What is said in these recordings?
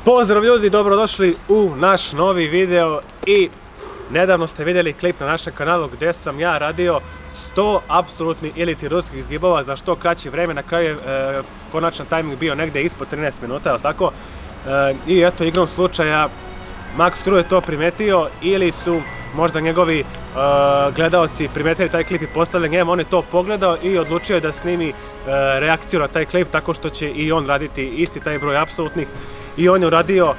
Pozdrav ljudi, dobrodošli u naš novi video i nedavno ste vidjeli klip na našem kanalu gdje sam ja radio 100 apsolutni eliti ruskih zgibova za što kraće vrijeme. Na kraju je konačan tajming bio negdje ispod 13 minuta, jel tako? I eto, igrom slučaja Max True je to primetio ili su možda njegovi gledaoci primetili taj klip i poslali njemu, on je to pogledao i odlučio je da snimi reakciju na taj klip tako što će i on raditi isti taj broj apsolutnih. I on je uradio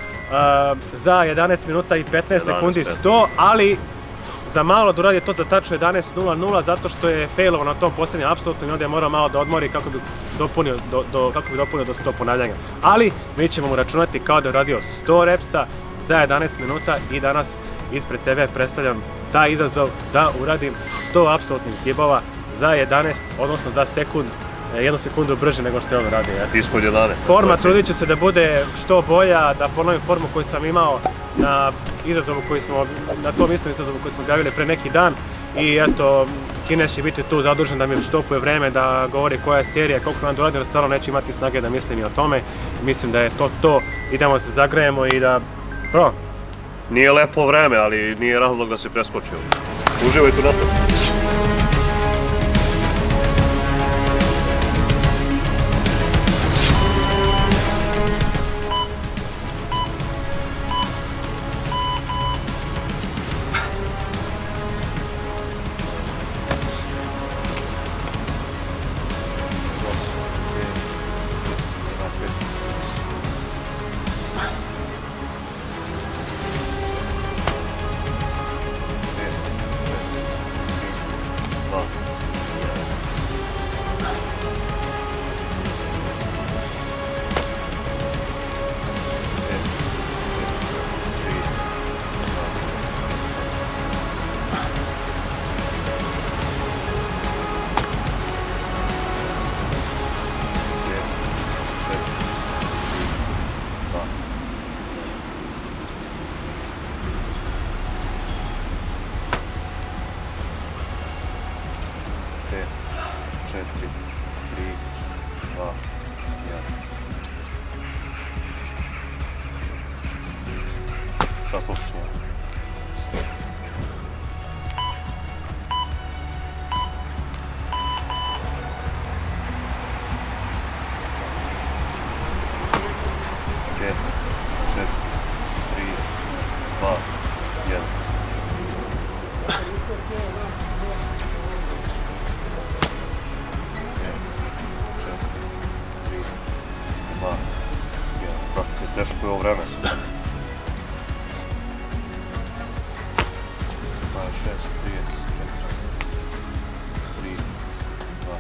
za 11 minuta i 15 sekundi 100, ali za malo da uradi to za tačno 11.00 zato što je failovo na tom posljednjem apsolutno i onda je morao malo da odmori kako bi dopunio do 100 ponavljanja. Ali mi ćemo mu računati kao da je uradio 100 repsa za 11 minuta i danas ispred sebe predstavljam taj izazov da uradim 100 apsolutnih zgibova za 11, odnosno za sekund, 1 sekundu brže nego što je on radio. Ispod 11. Forma trudit ću se da bude što bolja, da ponovim formu koju sam imao na izazovu koji smo, na tom istom izazovu koji smo gavili pre neki dan. I eto, Kines će biti tu zadužen da mi štopuje vreme, da govori koja je serija, koliko nam dolazi, jer stvarno neću imati snage da mislim i o tome. Mislim da je to, idemo se zagrejemo i da probam. Nije lepo vreme, ali nije razlog da se preskočio. Uživajte na to. Teško je ovo vreme. 2, 6, 3, 3, 2,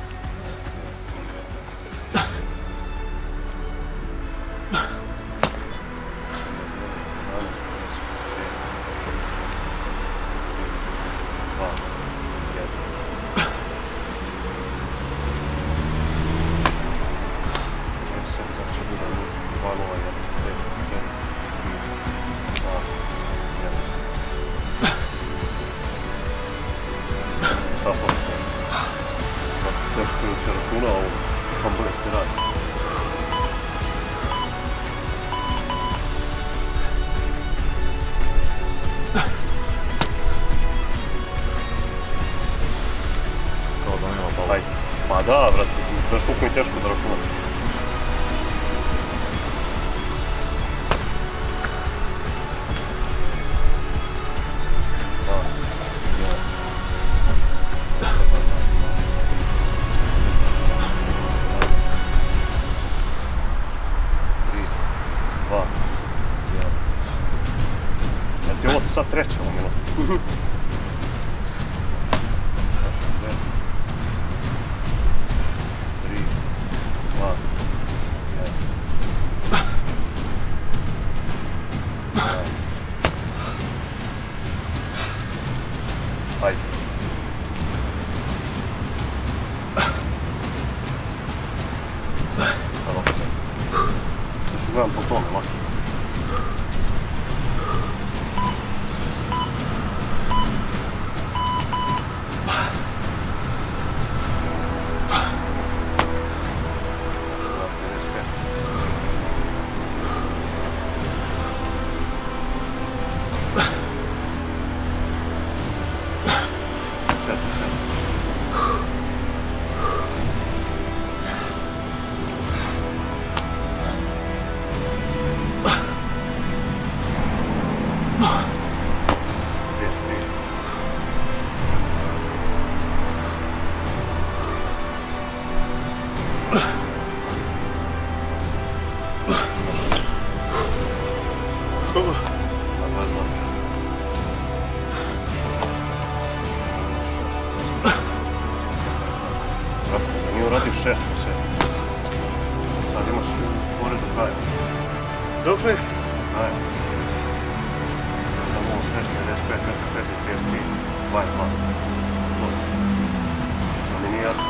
teško je se računa ovo, kam bude se radi. Kao da nema pala. Pa da, vrati, znaš koliko je teško da računam. Ovo je sad treća minuta. Ajde. Gledam po tome, lako. Na 22. Nije uradio 6 na 7. Sad imaš pored do kraja. Dok li? Ajde. Samo 6, 55, 46, 53, 22. Ali nije jasno.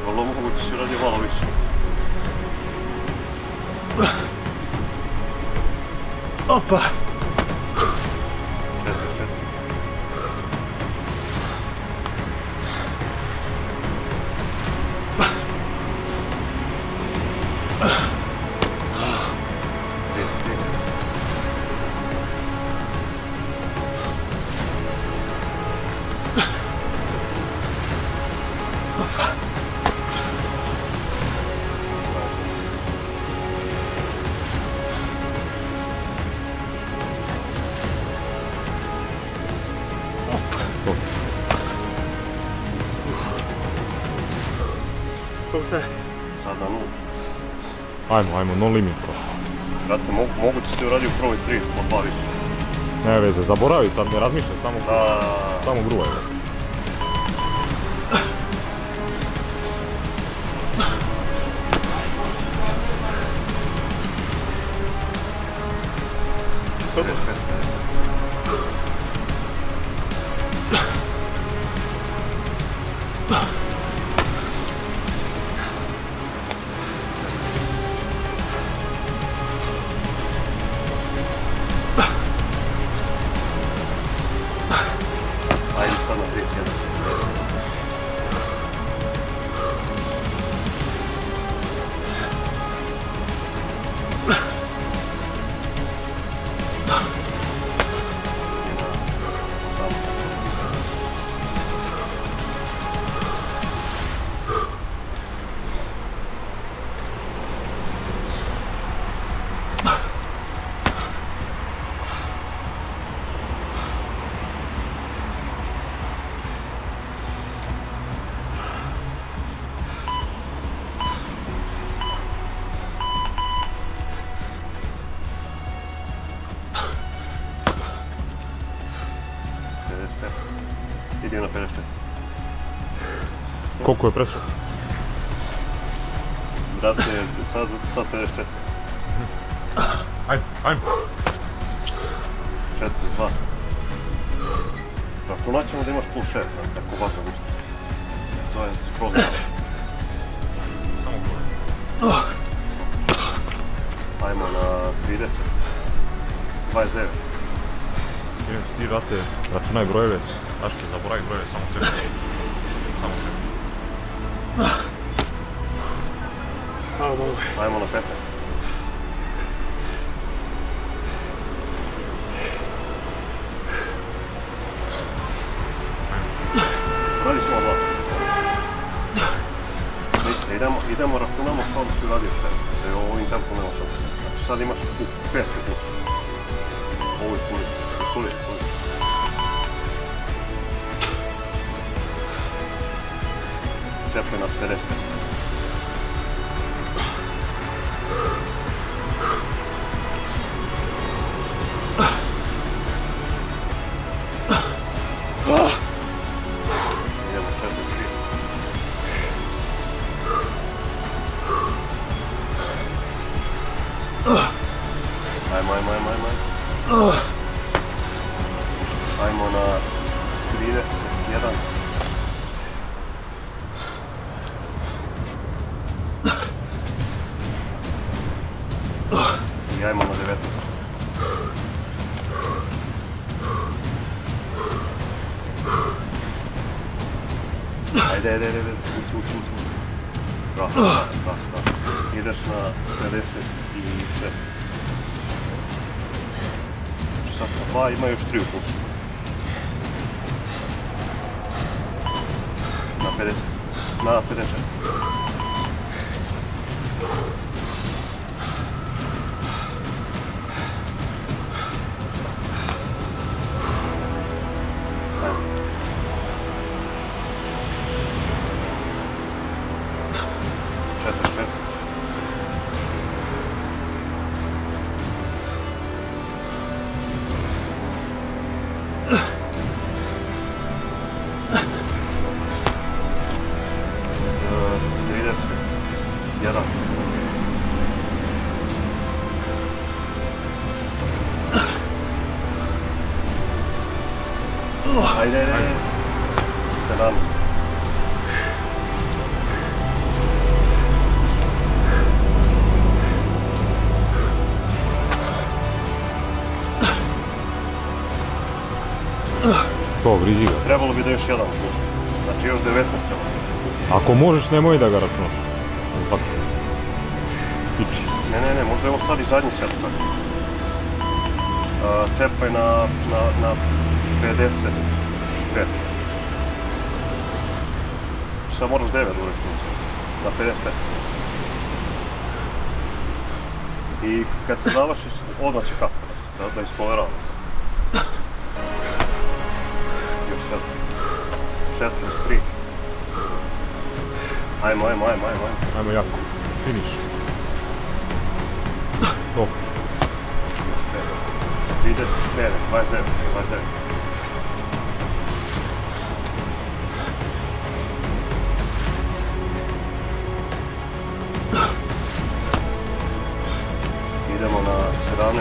Vrlo moguće si uradio malo više. Opa! 44. Koliko ste? Sad na 0. Ajmo, no limit bro. Brate, moguće si ti uradio u prvoj 3, po 2 više. Ne veze, zaboravi sad, ne razmišljaj, samo gruvaj. Ajde, sad na 31. Idi na 54. Koliko je prešao? Brate, sad 54. Ajmo. 42. Računat ćemo da imaš plus 6, tako ovako ništa. To je skroz malo. Samo gruvaj. Ajmo na 30. 29. Idem ti, brate, računaj brojeve. Znaš ti, zaboravi brojeve, samo čekaj. Ajmo na 15. Radi smo ovo. Ništa, idemo računamo kao da si uradio sve. Da je ovim tempom nema što. Znači sad imaš 5 sekundi. Ovo ispuni. Čepaj na 50. Idemo 4-3. Ajmo na 31. I ajmo na 19. Ajde, uči. Bravo. Ideš na 56. Sad na 2 ima još 3 u plusu. Na 50. Na 56. Ajde. 17. To, grizi ga. Trebalo bi da još jedan plus. Znači još 19 treba. Ako možeš, nemoj da ga računaš. Svaki. Piči. Ne, možda je ovo sad i zadnji set tako. Cepaj na 55. Sad moraš 9 uračunati. Na 55. I kad se završiš, odmah će kako da ispoveravamo. Još 7. 43. Ajmo. Ajmo jako. Finiš. To. Još 5. 39, 29. Idemo na 17.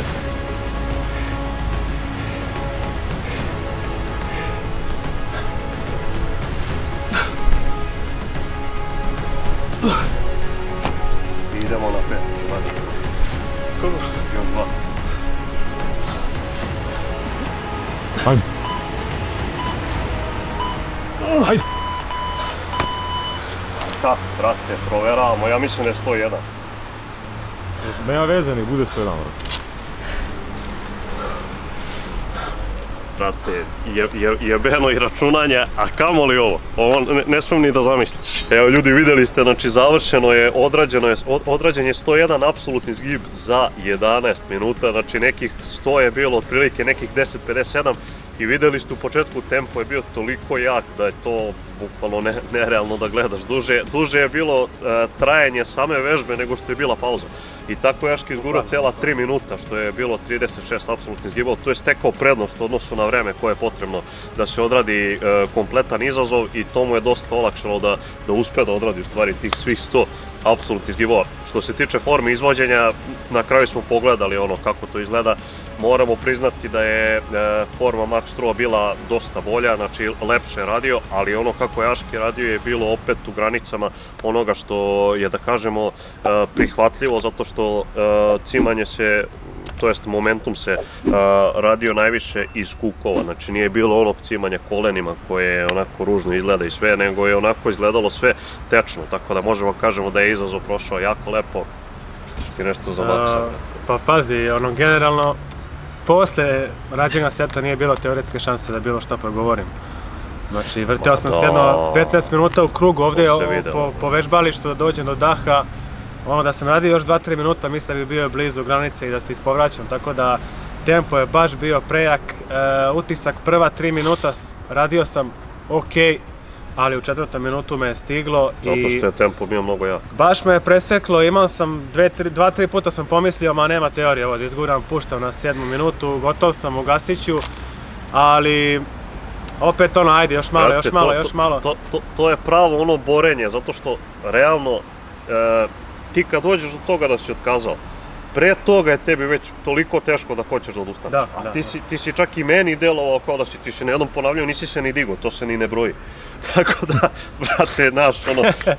Idemo na 5. Još 2. Ajde. Ajde. Tako, brate, proveravamo. Ja mislim da je 101. Nema veze, nek bude 101. Brate, jebeno i računanje, a kamoli ovo. Ovo ne smijem ni da zamislim. Evo ljudi, vidjeli ste, znači odrađen je 101 apsolutni zgib za 11 minuta, znači nekih 100 je bilo otprilike nekih 10.57 i vidjeli ste u početku tempo je bio toliko jak da je to bukvalno nerealno da gledaš. Duže je bilo trajanje same vežbe nego što je bila pauza. I tako je Aški izgurao cijela 3 minuta, što je bilo 36 apsolutnih zgibova. Tu je stekao prednost u odnosu na vreme koje je potrebno da se odradi kompletan izazov i to mu je dosta olakšalo da uspe da odradi u stvari tih svih 100 apsolutnih zgibova. Što se tiče forme izvođenja, na kraju smo pogledali ono kako to izgleda. Moramo priznati da je forma Max Trua bila dosta bolja, znači lepše radio, ali ono kako je Aški radio je bilo opet u granicama onoga što je, da kažemo, prihvatljivo, zato što cimanje se, to jest momentum se radio najviše iz kukova, znači nije bilo onog cimanja kolenima koje onako ružno izgleda i sve, nego je onako izgledalo sve tečno, tako da možemo kažemo da je izazov prošao jako lepo. Ti nešto za Maxa? Pa pazi, generalno, posle rađenja seta nije bilo teoretske šanse da bilo što progovorim. Znači, vrteo sam se jedno 15 minuta u krug ovdje po vežbalištu da dođem do daha. Ono da sam radio još 2-3 minuta, mislim da bi bio blizu granice i da se ispovraćam, tako da tempo je baš bio prejak. Utisak prva 3 minuta radio sam ok, ali u 4. minutu me je stiglo i... Zato što je tempo bio mnogo jak. Baš me je preseklo, imao sam 2-3 puta sam pomislio, ma nema teorije, evo da izguram, puštam na 7. minutu, gotov sam, ugasit ću, ali... Opet ono, ajde, još malo. To je pravo ono borenje, zato što realno ti kad dođeš do toga da si otkazao, pre toga je tebi već toliko teško da hoćeš da odustaneš. A ti si čak i meni delovao kao da ti si na jednom ponavljao, nisi se ni digao, to se ni ne broji. Tako da, brate, znaš,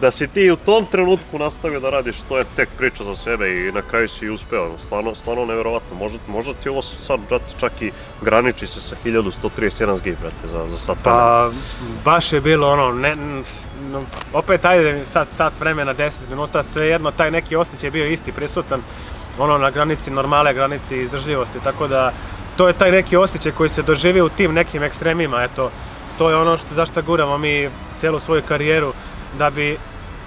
da si ti u tom trenutku nastavio da radiš, to je tek priča za sebe i na kraju si uspeo. Stvarno nevjerovatno. Možda ti ovo sad, brate, čak i graniči se sa 1131 zgib, brate, za sat vremena. Pa, baš je bilo ono, opet ajde sat vremena, 10 minuta, svejedno taj neki osjećaj je bio isti, prisutan. Ono na granici normale, granici izdržljivosti, tako da to je taj neki osjećaj koji se doživio u tim nekim ekstremima, eto, to je ono zašto guramo mi cijelu svoju karijeru, da bi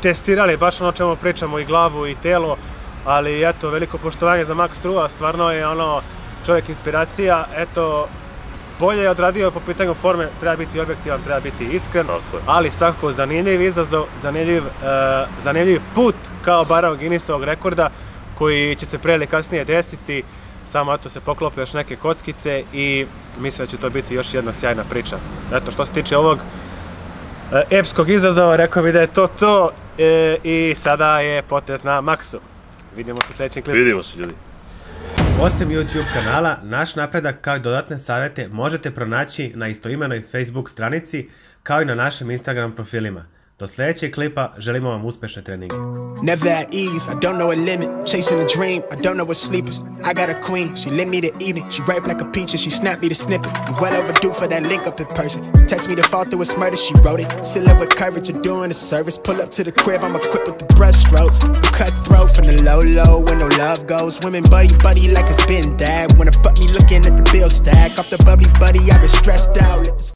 testirali baš ono o čemu pričamo i glavu i telo, ali eto, veliko poštovanje za Max Trua, stvarno je ono čovjek inspiracija, eto, bolje je odradio po pitanju forme, treba biti objektivan, treba biti iskren, ali svakako zanimljiv izazov, zanimljiv put kao barao Guinnessovog rekorda, koji će se prije ili kasnije desiti, samo eto se poklope još neke kockice i mislim da će to biti još jedna sjajna priča. Eto, što se tiče ovog epskog izazova, rekao bi da je to i sada je potez na Maxu. Vidimo se u sljedećem klipu. Vidimo se, ljudi. Osim YouTube kanala, naš napredak kao i dodatne savjete možete pronaći na istoimenoj Facebook stranici kao i na našim Instagram profilima. Do sljedećeg klipa želimo vam uspješne treninge. Never at ease, I don't know a limit. Chasing a dream, I don't know what sleepers. I got a queen, she lit me to eat it. She ripe like a peach and she snapped me to snippet. I'm well overdue for that link up in person. Text me to fall through a murder, she wrote it. Still up with courage, you're doing a service. Pull up to the crib, I'm equipped with the brush strokes. Cutthroat from the low, where no love goes. Women buddy like it's been that. Wanna fuck me looking at the bill stack. Off the bubbly buddy, I've been stressed out.